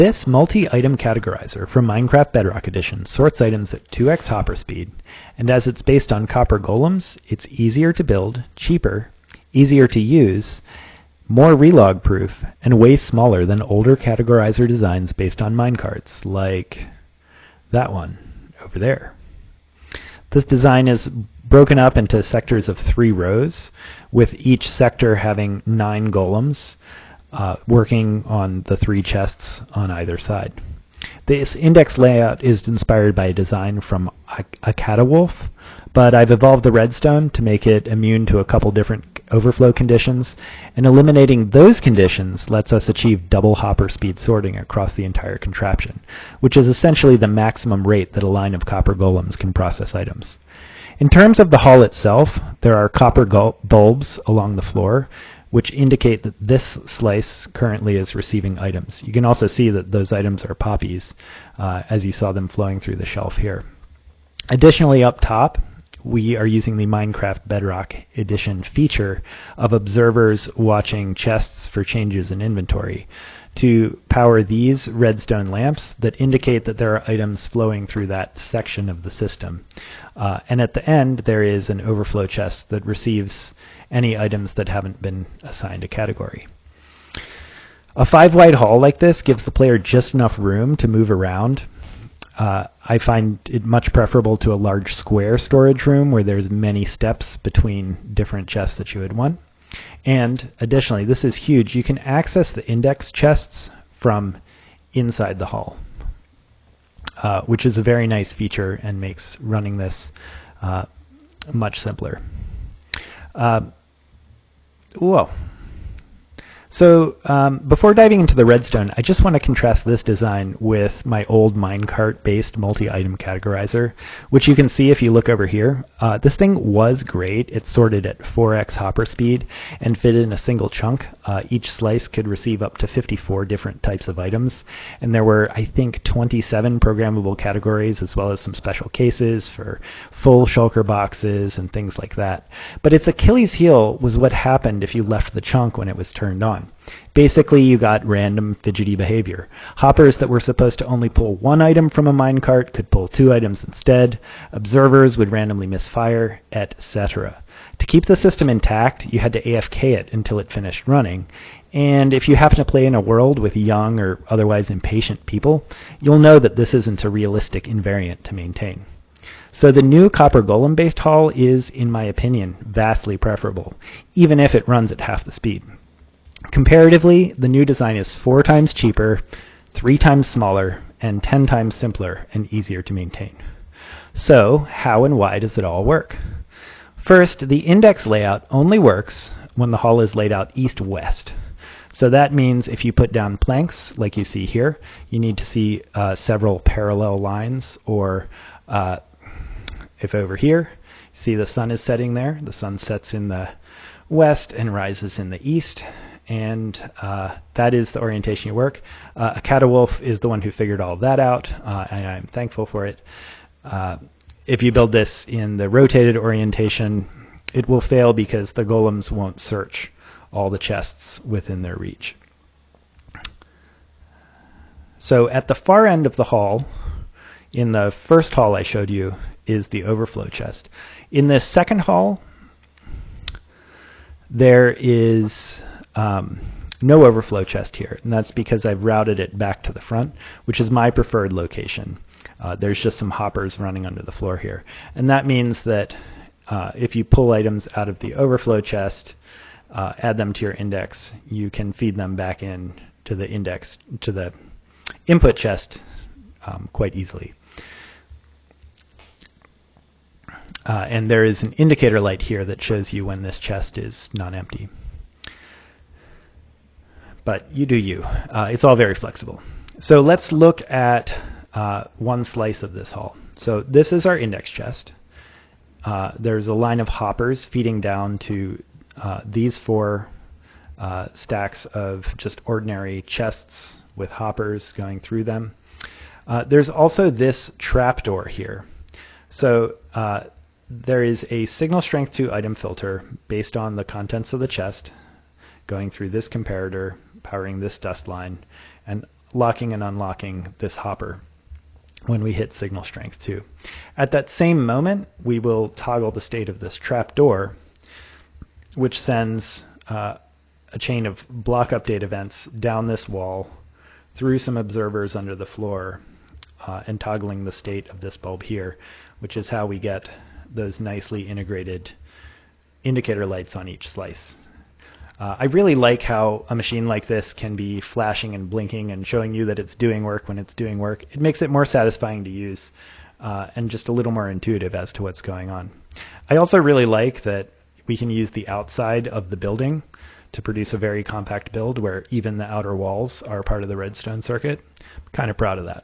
This multi-item categorizer from Minecraft Bedrock Edition sorts items at 2x hopper speed, and as it's based on copper golems, it's easier to build, cheaper, easier to use, more relog proof, and way smaller than older categorizer designs based on minecarts, like that one over there. This design is broken up into sectors of 3 rows, with each sector having 9 golems, working on the 3 chests on either side. This index layout is inspired by a design from a catawolf, but I've evolved the redstone to make it immune to a couple different overflow conditions, and eliminating those conditions lets us achieve double hopper speed sorting across the entire contraption, which is essentially the maximum rate that a line of copper golems can process items. In terms of the hall itself, there are copper bulbs along the floor, which indicate that this slice currently is receiving items. You can also see that those items are poppies, as you saw them flowing through the shelf here. Additionally, up top, we are using the Minecraft Bedrock Edition feature of observers watching chests for changes in inventory to power these redstone lamps that indicate that there are items flowing through that section of the system. And at the end, there is an overflow chest that receives any items that haven't been assigned a category. A 5-wide hall like this gives the player just enough room to move around. I find it much preferable to a large square storage room where there's many steps between different chests that you would want. And additionally, this is huge, you can access the index chests from inside the hall, which is a very nice feature and makes running this much simpler. So before diving into the redstone, I just want to contrast this design with my old minecart-based multi-item categorizer, which you can see if you look over here. This thing was great. It sorted at 4x hopper speed and fit in a single chunk. Each slice could receive up to 54 different types of items, and there were, I think, 27 programmable categories, as well as some special cases for full shulker boxes and things like that. But its Achilles heel was what happened if you left the chunk when it was turned on. Basically, you got random fidgety behavior. Hoppers that were supposed to only pull 1 item from a minecart could pull 2 items instead. Observers would randomly misfire, etc. To keep the system intact, you had to AFK it until it finished running. And if you happen to play in a world with young or otherwise impatient people, you'll know that this isn't a realistic invariant to maintain. So the new copper golem-based hall is, in my opinion, vastly preferable, even if it runs at half the speed. Comparatively, the new design is 4 times cheaper, 3 times smaller, and 10 times simpler and easier to maintain. So, how and why does it all work? First, the index layout only works when the hall is laid out east-west. So that means if you put down planks, like you see here, you need to see several parallel lines, or if over here, see the sun is setting there, the sun sets in the west and rises in the east, and that is the orientation you work. A catawolf is the one who figured all of that out, and I'm thankful for it. If you build this in the rotated orientation, it will fail because the golems won't search all the chests within their reach. So at the far end of the hall, in the first hall I showed you, is the overflow chest. In this second hall, there is no overflow chest here, and that's because I've routed it back to the front, which is my preferred location. There's just some hoppers running under the floor here, and that means that if you pull items out of the overflow chest, add them to your index, you can feed them back in to the index, to the input chest quite easily. And there is an indicator light here that shows you when this chest is not empty. But you do you. It's all very flexible. So let's look at one slice of this hall. So this is our index chest. There's a line of hoppers feeding down to these 4 stacks of just ordinary chests with hoppers going through them. There's also this trapdoor here. So there is a signal strength 2 item filter based on the contents of the chest going through this comparator, powering this dust line, and locking and unlocking this hopper when we hit signal strength 2. At that same moment, we will toggle the state of this trap door, which sends a chain of block update events down this wall through some observers under the floor and toggling the state of this bulb here, which is how we get those nicely integrated indicator lights on each slice. I really like how a machine like this can be flashing and blinking and showing you that it's doing work when it's doing work. It makes it more satisfying to use and just a little more intuitive as to what's going on. I also really like that we can use the outside of the building to produce a very compact build where even the outer walls are part of the redstone circuit. I'm kind of proud of that.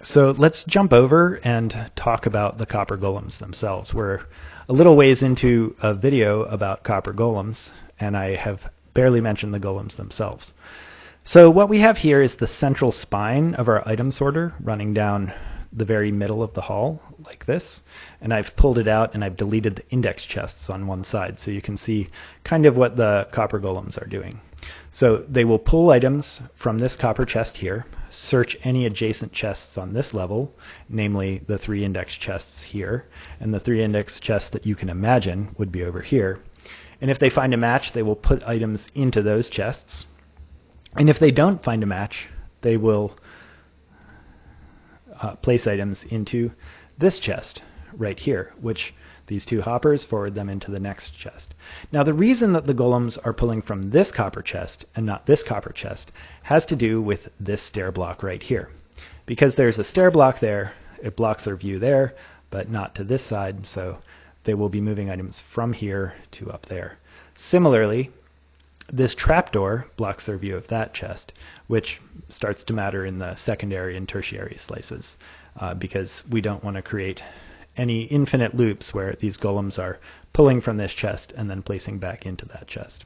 So let's jump over and talk about the copper golems themselves. We're a little ways into a video about copper golems, and I have barely mentioned the golems themselves. So what we have here is the central spine of our item sorter running down the very middle of the hall like this, and I've pulled it out and I've deleted the index chests on one side so you can see kind of what the copper golems are doing. So they will pull items from this copper chest here, search any adjacent chests on this level, namely the 3 index chests here, and the 3 index chests that you can imagine would be over here. And if they find a match, they will put items into those chests. And if they don't find a match, they will place items into this chest right here, which these 2 hoppers forward them into the next chest. Now the reason that the golems are pulling from this copper chest and not this copper chest has to do with this stair block right here. Because there's a stair block there, it blocks their view there, but not to this side, so they will be moving items from here to up there. Similarly, this trapdoor blocks their view of that chest, which starts to matter in the secondary and tertiary slices, because we don't want to create any infinite loops where these golems are pulling from this chest and then placing back into that chest.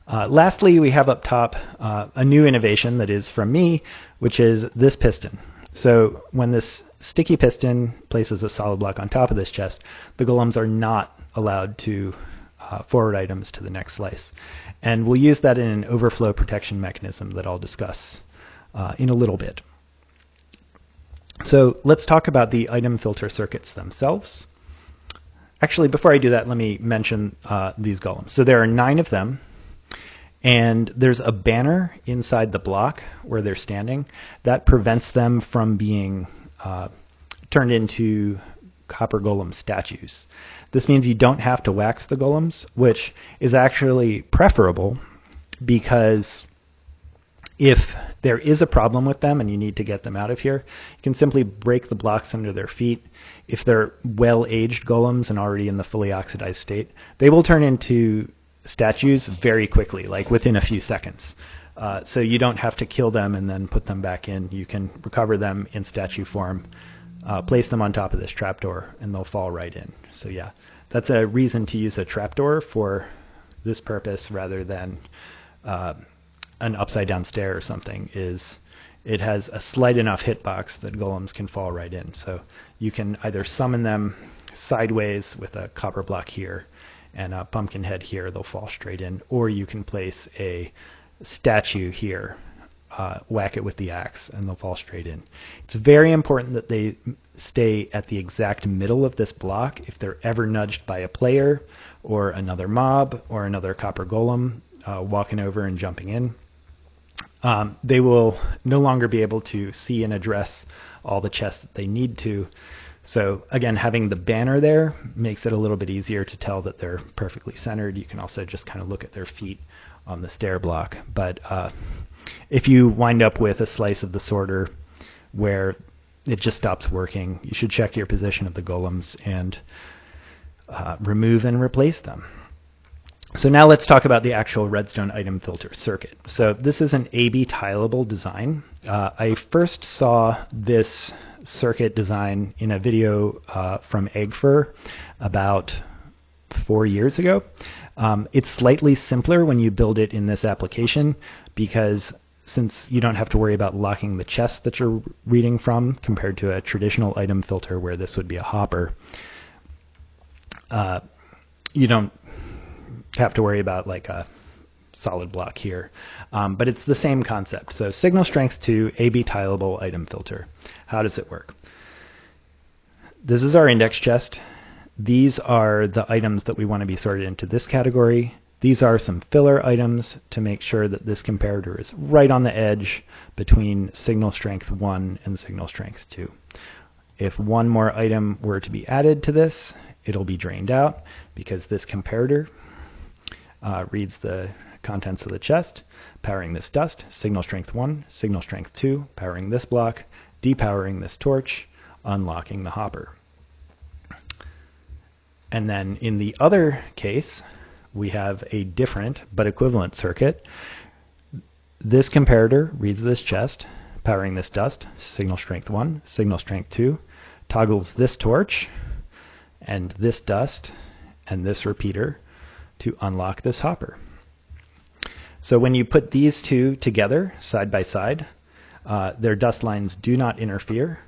Lastly, we have up top a new innovation that is from me, which is this piston. So when this sticky piston places a solid block on top of this chest, the golems are not allowed to forward items to the next slice. And we'll use that in an overflow protection mechanism that I'll discuss in a little bit. So let's talk about the item filter circuits themselves. Actually, before I do that, let me mention these golems. So there are 9 of them, and there's a banner inside the block where they're standing that prevents them from being turned into copper golem statues. This means you don't have to wax the golems, which is actually preferable, because if there is a problem with them and you need to get them out of here, you can simply break the blocks under their feet. If they're well-aged golems and already in the fully oxidized state, they will turn into statues very quickly, like within a few seconds. So you don't have to kill them and then put them back in. You can recover them in statue form, place them on top of this trapdoor, and they'll fall right in. So yeah, that's a reason to use a trapdoor for this purpose rather than an upside down stair or something. Is it has a slight enough hitbox that golems can fall right in. So you can either summon them sideways with a copper block here and a pumpkin head here, they'll fall straight in, or you can place a statue here, whack it with the axe, and they'll fall straight in. It's very important that they stay at the exact middle of this block. If they're ever nudged by a player or another mob or another copper golem walking over and jumping in, they will no longer be able to see and address all the chests that they need to. So again, having the banner there makes it a little bit easier to tell that they're perfectly centered. You can also just kind of look at their feet on the stair block. But if you wind up with a slice of the sorter where it just stops working, you should check your position of the golems and remove and replace them. So now let's talk about the actual redstone item filter circuit. So this is an AB tileable design. I first saw this circuit design in a video from Eggfur about 4 years ago. It's slightly simpler when you build it in this application, because since you don't have to worry about locking the chest that you're reading from compared to a traditional item filter where this would be a hopper, you don't have to worry about like a solid block here. But it's the same concept. So signal strength 2, AB tileable item filter. How does it work? This is our index chest. These are the items that we want to be sorted into this category. These are some filler items to make sure that this comparator is right on the edge between signal strength 1 and signal strength 2. If one more item were to be added to this, it'll be drained out because this comparator reads the contents of the chest, powering this dust, signal strength 1, signal strength 2, powering this block, depowering this torch, unlocking the hopper. And then in the other case, we have a different but equivalent circuit. This comparator reads this chest, powering this dust, signal strength 1, signal strength 2, toggles this torch and this dust and this repeater to unlock this hopper. So when you put these two together side by side, their dust lines do not interfere,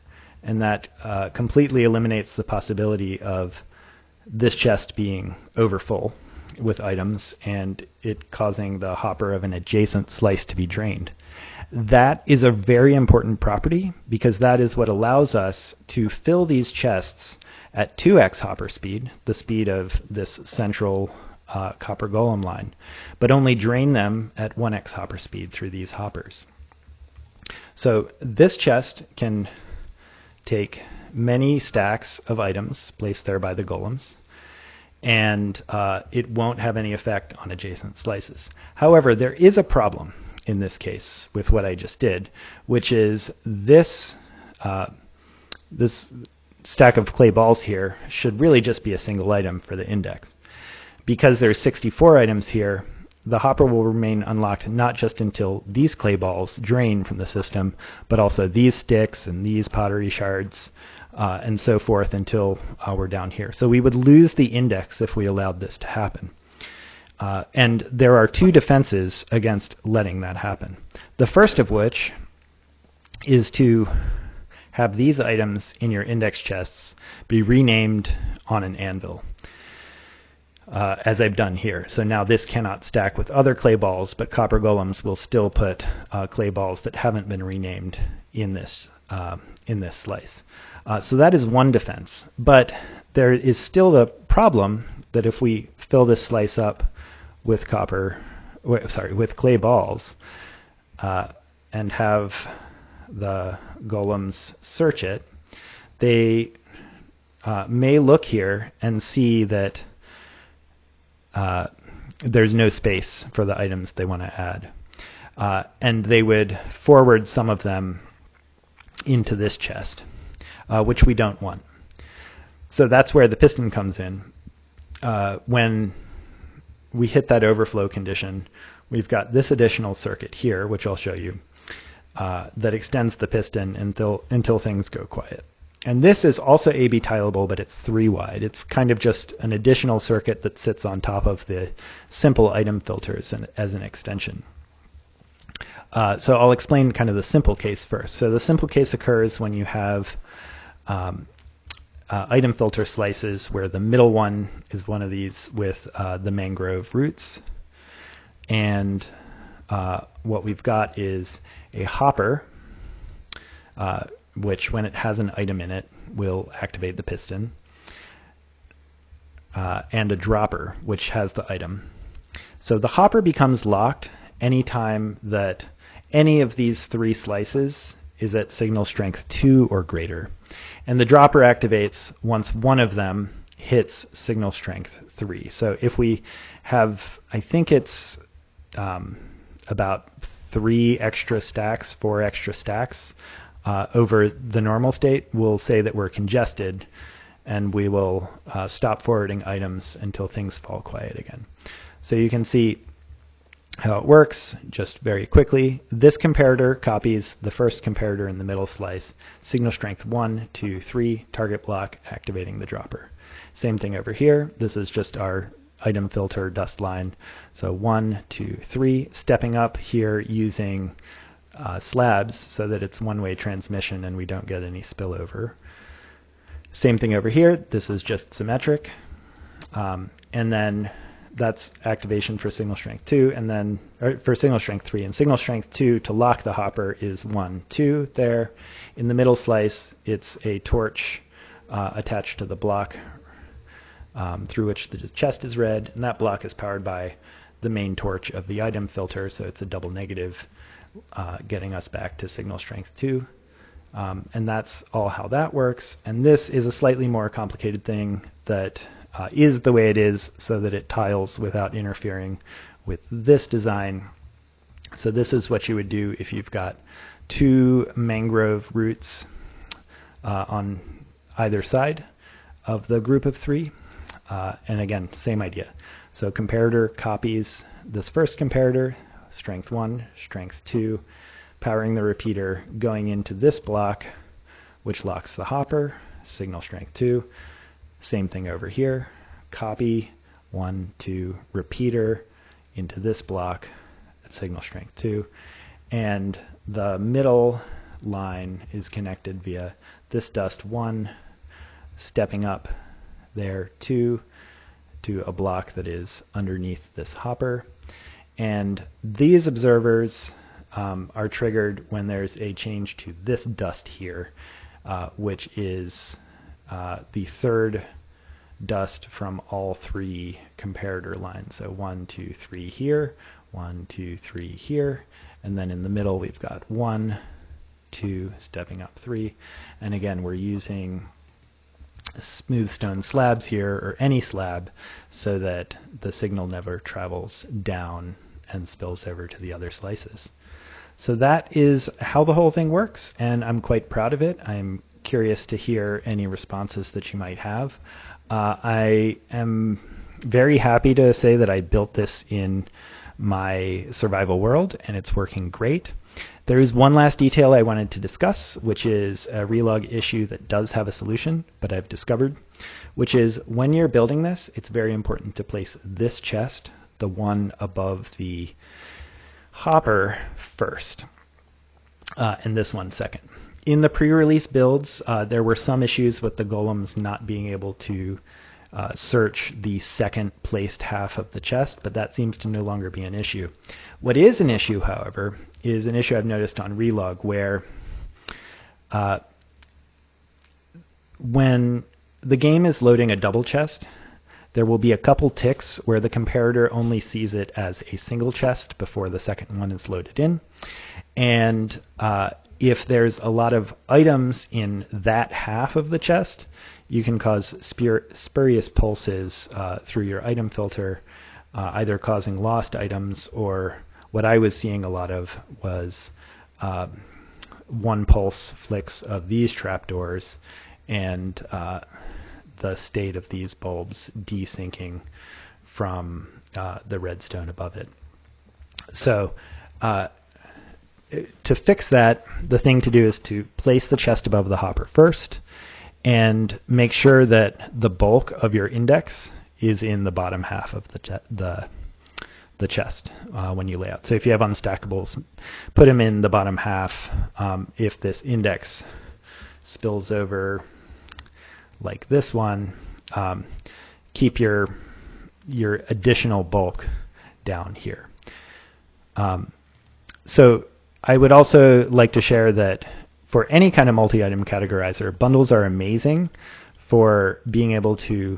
and that completely eliminates the possibility of this chest being overfull with items and it causing the hopper of an adjacent slice to be drained. That is a very important property because that is what allows us to fill these chests at 2x hopper speed, the speed of this central copper golem line, but only drain them at 1x hopper speed through these hoppers. So this chest can take many stacks of items placed there by the golems, and it won't have any effect on adjacent slices. However, there is a problem in this case with what I just did, which is this stack of clay balls here should really just be a single item for the index. Because there's 64 items here, the hopper will remain unlocked not just until these clay balls drain from the system, but also these sticks and these pottery shards and so forth until we're down here. So we would lose the index if we allowed this to happen. And there are two defenses against letting that happen. The first of which is to have these items in your index chests be renamed on an anvil, as I've done here. So now this cannot stack with other clay balls, but copper golems will still put clay balls that haven't been renamed in this slice. So that is one defense. But there is still the problem that if we fill this slice up with with clay balls and have the golems search it, they may look here and see that there's no space for the items they want to add. And they would forward some of them into this chest, which we don't want. So that's where the piston comes in. When we hit that overflow condition, we've got this additional circuit here, which I'll show you, that extends the piston until things go quiet. And this is also AB tileable, but it's 3 wide. It's kind of just an additional circuit that sits on top of the simple item filters as an extension. So I'll explain kind of the simple case first. So the simple case occurs when you have item filter slices where the middle one is one of these with the mangrove roots. And what we've got is a hopper, which when it has an item in it will activate the piston, and a dropper, which has the item. So the hopper becomes locked anytime that any of these 3 slices is at signal strength 2 or greater. And the dropper activates once one of them hits signal strength 3. So if we have, I think it's about 4 extra stacks over the normal state, we'll say that we're congested, and we will stop forwarding items until things fall quiet again. So you can see how it works just very quickly. This comparator copies the first comparator in the middle slice, signal strength 1, 2, 3, target block, activating the dropper. Same thing over here. This is just our item filter dust line. So 1, 2, 3, stepping up here using slabs so that it's one-way transmission and we don't get any spillover. Same thing over here. This is just symmetric. And then that's activation for signal strength 2, and then for signal strength 3. And signal strength 2 to lock the hopper is 1, 2 there. In the middle slice, it's a torch attached to the block through which the chest is read, and that block is powered by the main torch of the item filter, so it's a double negative getting us back to signal strength 2. And that's all how that works. And this is a slightly more complicated thing that is the way it is so that it tiles without interfering with this design. So this is what you would do if you've got 2 mangrove roots on either side of the group of 3. And again, same idea. So comparator copies this first comparator, strength 1, strength 2, powering the repeater, going into this block, which locks the hopper, signal strength 2. Same thing over here, copy 1, 2, repeater into this block at signal strength 2. And the middle line is connected via this dust 1, stepping up there 2 to a block that is underneath this hopper. And these observers are triggered when there's a change to this dust here, which is the third dust from all 3 comparator lines. So 1, 2, 3 here, 1, 2, 3 here, and then in the middle we've got 1, 2, stepping up 3. And again, we're using smooth stone slabs here, or any slab, so that the signal never travels down and spills over to the other slices. So that is how the whole thing works, and I'm quite proud of it. I'm curious to hear any responses that you might have. I am very happy to say that I built this in my survival world, and it's working great. There is one last detail I wanted to discuss, which is a relog issue that does have a solution, but I've discovered, which is when you're building this, it's very important to place this chest, the one above the hopper, first, and this one second. In the pre-release builds, there were some issues with the golems not being able to search the second placed half of the chest, but that seems to no longer be an issue. What is an issue, however, is an issue I've noticed on relog, where when the game is loading a double chest, there will be a couple ticks where the comparator only sees it as a single chest before the second one is loaded in. And if there's a lot of items in that half of the chest, you can cause spurious pulses through your item filter, either causing lost items, or what I was seeing a lot of was 1 pulse flicks of these trapdoors and the state of these bulbs desyncing from the redstone above it. So to fix that, the thing to do is to place the chest above the hopper first, and make sure that the bulk of your index is in the bottom half of the chest when you lay out. So if you have unstackables, put them in the bottom half. If this index spills over like this one, keep your additional bulk down here. So I would also like to share that for any kind of multi-item categorizer, bundles are amazing for being able to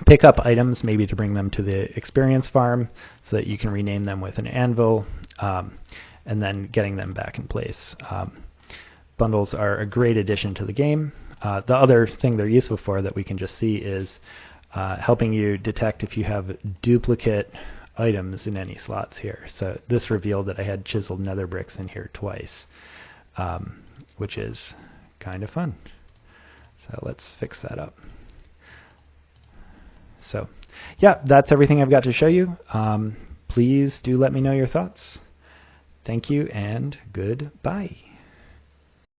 pick up items, maybe to bring them to the experience farm so that you can rename them with an anvil, and then getting them back in place. Bundles are a great addition to the game. The other thing they're useful for that we can just see is helping you detect if you have duplicate items in any slots here. So this revealed that I had chiseled nether bricks in here twice, which is kind of fun. So let's fix that up. So yeah, that's everything I've got to show you. Please do let me know your thoughts. Thank you and goodbye.